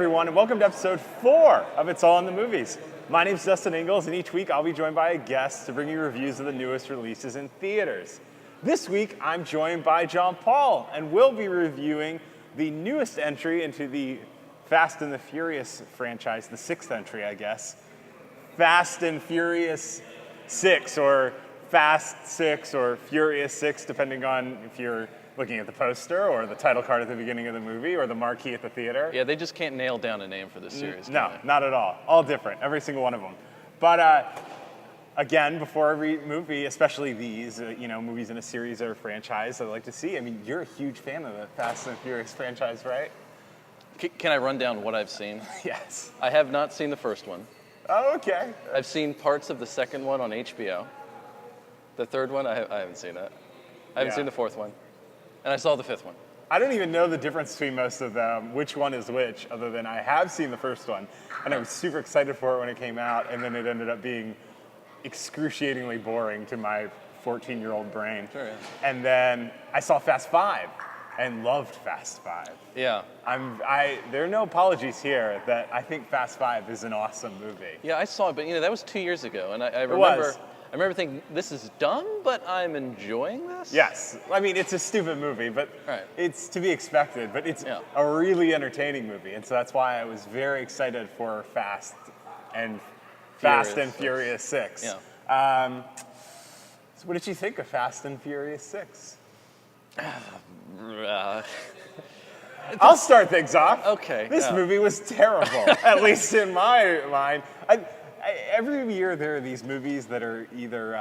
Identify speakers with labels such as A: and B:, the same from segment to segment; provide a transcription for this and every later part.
A: everyone, and welcome to episode 4 of It's All in the Movies. My name's Dustin Ingalls, and each week I'll be joined by a guest to bring you reviews of the newest releases in theaters. This week, I'm joined by John Paul, and we'll be reviewing the newest entry into the Fast and the Furious franchise, the 6th entry, I guess. Fast and Furious 6, or Fast 6, or Furious 6, depending on if you're looking at the poster, or the title card at the beginning of the movie, or the marquee at the theater.
B: Yeah, they just can't nail down a name for this series.
A: No, not at all. All different, every single one of them. But again, before every movie, especially these, movies in a series or a franchise, I'd like to see. I mean, you're a huge fan of the Fast and Furious franchise, right?
B: Can I run down what I've seen?
A: Yes.
B: I have not seen the first one.
A: Oh, okay.
B: I've seen parts of the second one on HBO. The third one, I haven't seen it. I haven't seen the fourth one. And I saw the fifth one.
A: I don't even know the difference between most of them, which one is which, other than I have seen the first one, and I was super excited for it when it came out, and then it ended up being excruciatingly boring to my 14-year-old brain.
B: Sure, yeah.
A: And then I saw Fast 5 and loved Fast 5.
B: Yeah.
A: There are no apologies here that I think Fast 5 is an awesome movie.
B: Yeah, I saw it, but that was 2 years ago, and I remember thinking, this is dumb, but I'm enjoying this?
A: Yes. I mean, it's a stupid movie, but it's to be expected. But it's a really entertaining movie. And so that's why I was very excited for Fast and Furious 6.
B: Yeah.
A: So what did you think of Fast and Furious 6? I'll start things off.
B: Okay.
A: This movie was terrible, at least in my mind. Every year there are these movies that are either,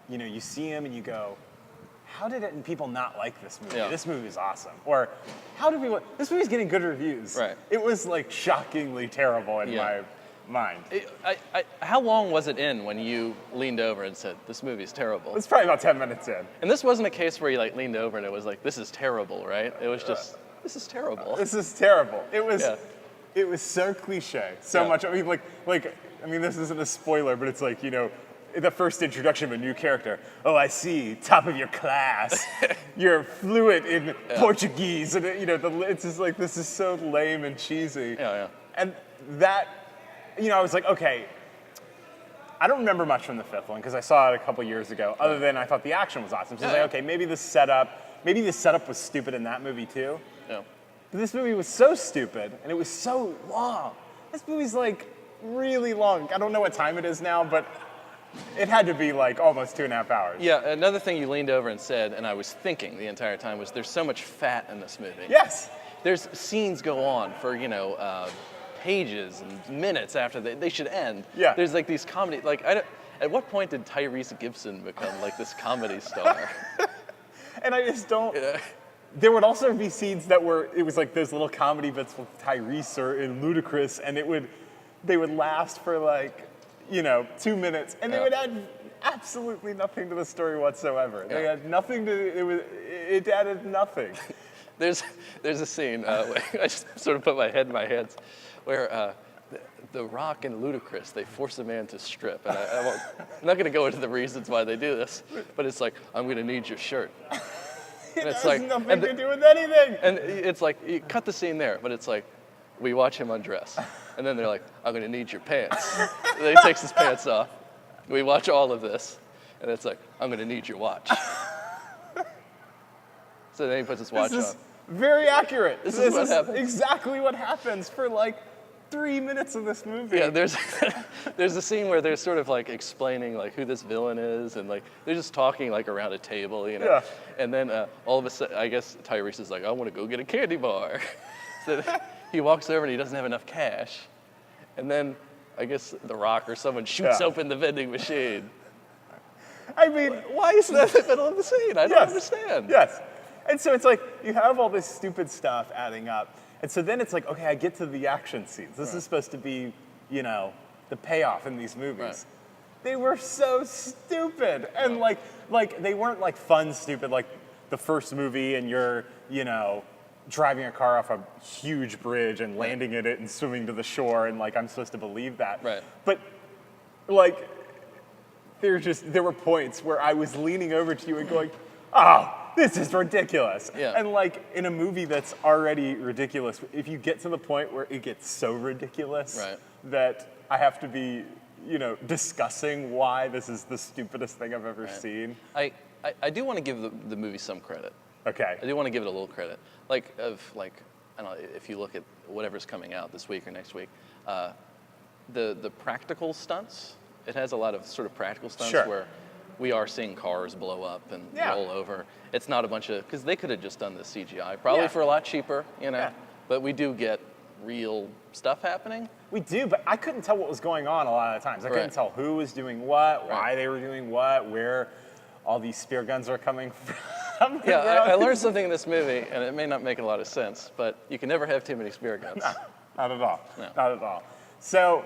A: you see them and you go, how did people not like this movie?
B: Yeah.
A: This movie is awesome. Or, this movie's getting good reviews.
B: Right.
A: It was like shockingly terrible in my mind.
B: How long was it in when you leaned over and said, this movie's terrible?
A: It's probably about 10 minutes in.
B: And this wasn't a case where you leaned over and it was like, this is terrible, right? It was just, this is terrible.
A: This is terrible. It was so cliche, so much. I mean, this isn't a spoiler, but it's like, the first introduction of a new character. Oh, I see, top of your class. You're fluent in Portuguese. And, it's just like, this is so lame and cheesy.
B: Yeah.
A: And that, I was like, okay, I don't remember much from the fifth one because I saw it a couple years ago, other than I thought the action was awesome. So I was like, okay, maybe the setup was stupid in that movie too.
B: Yeah.
A: But this movie was so stupid, and it was so long. This movie's really long. I don't know what time it is now, but it had to be almost 2.5 hours.
B: Yeah, another thing you leaned over and said, and I was thinking the entire time, was there's so much fat in this movie.
A: Yes.
B: There's scenes go on for, pages and minutes after they should end.
A: Yeah.
B: There's these comedy, at what point did Tyrese Gibson become this comedy star?
A: And I just don't. Yeah. There would also be scenes it was those little comedy bits with Tyrese or in Ludacris, and they would last for 2 minutes, and they would add absolutely nothing to the story whatsoever. They had nothing to. It added nothing.
B: There's a scene where I just sort of put my head in my hands, where The Rock and Ludacris, they force a man to strip, and I'm not going to go into the reasons why they do this, but it's like, I'm going to need your shirt.
A: And it has nothing to do with anything.
B: And it's like, you cut the scene there, but it's like, we watch him undress. And then they're like, I'm going to need your pants. And then he takes his pants off. We watch all of this. And it's like, I'm going to need your watch. So then he puts his watch on.
A: This is very accurate.
B: This is what happens.
A: Exactly what happens for 3 minutes of this movie.
B: Yeah, there's a scene where they're sort of explaining who this villain is, and they're just talking around a table,
A: Yeah.
B: And then all of a sudden, I guess Tyrese is like, I want to go get a candy bar. So he walks over and he doesn't have enough cash, and then I guess The Rock or someone shoots open the vending machine.
A: I mean,
B: why is that in the middle of the scene? I don't understand.
A: Yes. And so it's you have all this stupid stuff adding up. And so then it's okay, I get to the action scenes. This is supposed to be, the payoff in these movies.
B: Right.
A: They were so stupid. And they weren't fun stupid like the first movie and you're, driving a car off a huge bridge and landing in it and swimming to the shore and I'm supposed to believe that.
B: Right.
A: But there were points where I was leaning over to you and going, oh, this is ridiculous.
B: Yeah.
A: And like in a movie that's already ridiculous, if you get to the point where it gets so ridiculous
B: Right.
A: that I have to be, discussing why this is the stupidest thing I've ever seen.
B: I do want to give the movie some credit.
A: Okay.
B: I do want to give it a little credit. I don't know, if you look at whatever's coming out this week or next week, the practical stunts, it has a lot of sort of practical stunts
A: Sure.
B: where we are seeing cars blow up and
A: Yeah.
B: roll over. It's not a bunch of, because they could have just done the CGI, probably
A: Yeah.
B: for a lot cheaper,
A: Yeah.
B: but we do get real stuff happening.
A: We do, but I couldn't tell what was going on a lot of the times. I couldn't
B: Right.
A: tell who was doing what, why
B: Right.
A: they were doing what, where all these spear guns are coming from.
B: Yeah, I learned something in this movie, and it may not make a lot of sense, but you can never have too many spear guns.
A: Not at all.
B: No.
A: Not at all. So,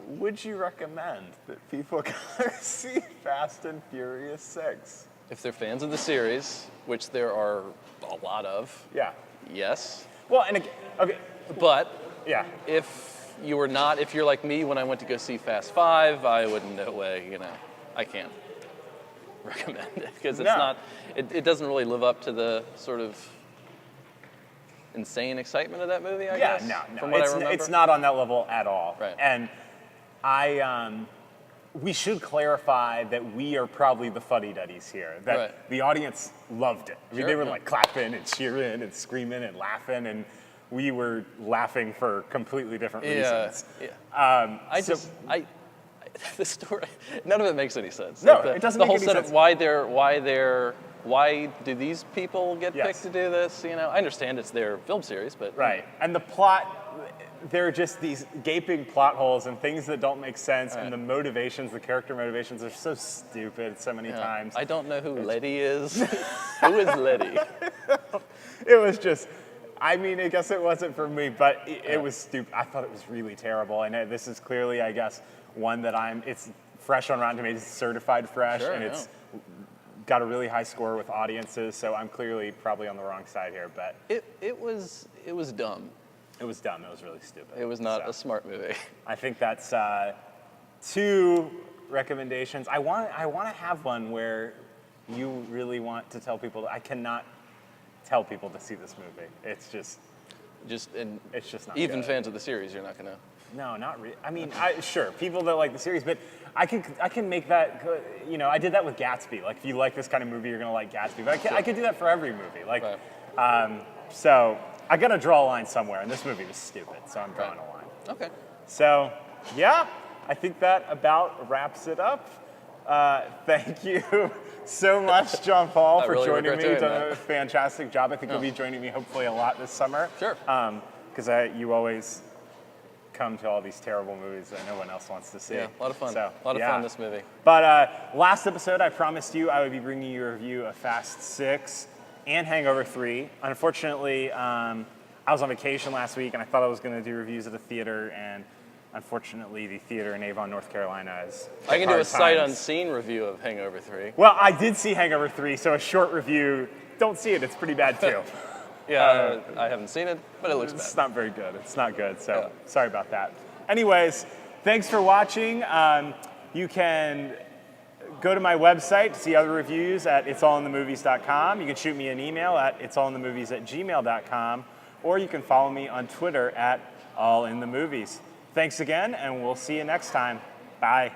A: would you recommend that people go see Fast and Furious 6?
B: If they're fans of the series, which there are a lot of,
A: Yeah.
B: yes.
A: Well, and again, okay,
B: But
A: yeah.
B: if you were not, if you're like me when I went to go see Fast 5, I would in no way, I can't recommend it because it's
A: No.
B: not, it doesn't really live up to the sort of insane excitement of that movie, I
A: Yeah,
B: guess.
A: no.
B: From what I remember.
A: It's not on that level at all.
B: Right.
A: And we should clarify that we are probably the fuddy-duddies here. That
B: Right.
A: the audience loved it. I mean,
B: Sure,
A: they were
B: yeah.
A: like clapping and cheering and screaming and laughing, and we were laughing for completely different reasons.
B: Yeah.
A: So-
B: The story, none of it makes any sense.
A: No,
B: Like
A: it doesn't
B: the
A: make
B: whole
A: any
B: setup,
A: sense.
B: why do these people get
A: Yes.
B: picked to do this? I understand it's their film series, but
A: Right. And the plot, there are just these gaping plot holes and things that don't make sense, and
B: Right.
A: the motivations, the character motivations are so stupid so many times.
B: I don't know who Letty is. Who is Letty?
A: It was just, I guess it wasn't for me, but it was stupid. I thought it was really terrible. And this is clearly, I guess, one that it's fresh on Rotten Tomatoes, certified fresh,
B: Sure,
A: and it's got a really high score with audiences, so I'm clearly probably on the wrong side here, but
B: It was dumb.
A: it was dumb. It was really stupid.
B: It was not
A: So,
B: a smart movie.
A: I think that's 2 recommendations. I want to have one where you really want to tell people. I cannot tell people to see this movie. It's just
B: It's
A: just not
B: even
A: good.
B: fans of the series, you're not gonna.
A: No, not really. Sure, people that like the series, but I can make that. I did that with Gatsby. Like, if you like this kind of movie, you're gonna like Gatsby. But I could do that for every movie. Like,
B: Right.
A: so I gotta draw a line somewhere, and this movie was stupid, so I'm drawing a line.
B: Okay.
A: So, yeah, I think that about wraps it up. Thank you so much, John Paul,
B: I
A: for
B: really
A: joining
B: regret
A: me.
B: doing
A: You've done
B: that.
A: a fantastic job. I think you'll be joining me hopefully a lot this summer.
B: Sure.
A: Because you always come to all these terrible movies that no one else wants to see.
B: Yeah, a lot of fun.
A: So,
B: a lot of
A: yeah.
B: fun this movie.
A: But last episode, I promised you I would be bringing you a review of Fast 6 and Hangover 3. Unfortunately, I was on vacation last week, and I thought I was going to do reviews at a theater, and unfortunately, the theater in Avon, North Carolina is
B: I can do a
A: hard
B: sight
A: times.
B: unseen review of Hangover 3.
A: Well, I did see Hangover 3, so a short review. Don't see it; it's pretty bad too.
B: Yeah, I haven't seen it, but it looks
A: It's
B: bad.
A: not very good. It's not good, so
B: Yeah.
A: sorry about that. Anyways, thanks for watching. You can go to my website to see other reviews at it'sallinthemovies.com. You can shoot me an email at it'sallinthemovies@gmail.com, or you can follow me on Twitter at allinthemovies. Thanks again, and we'll see you next time. Bye.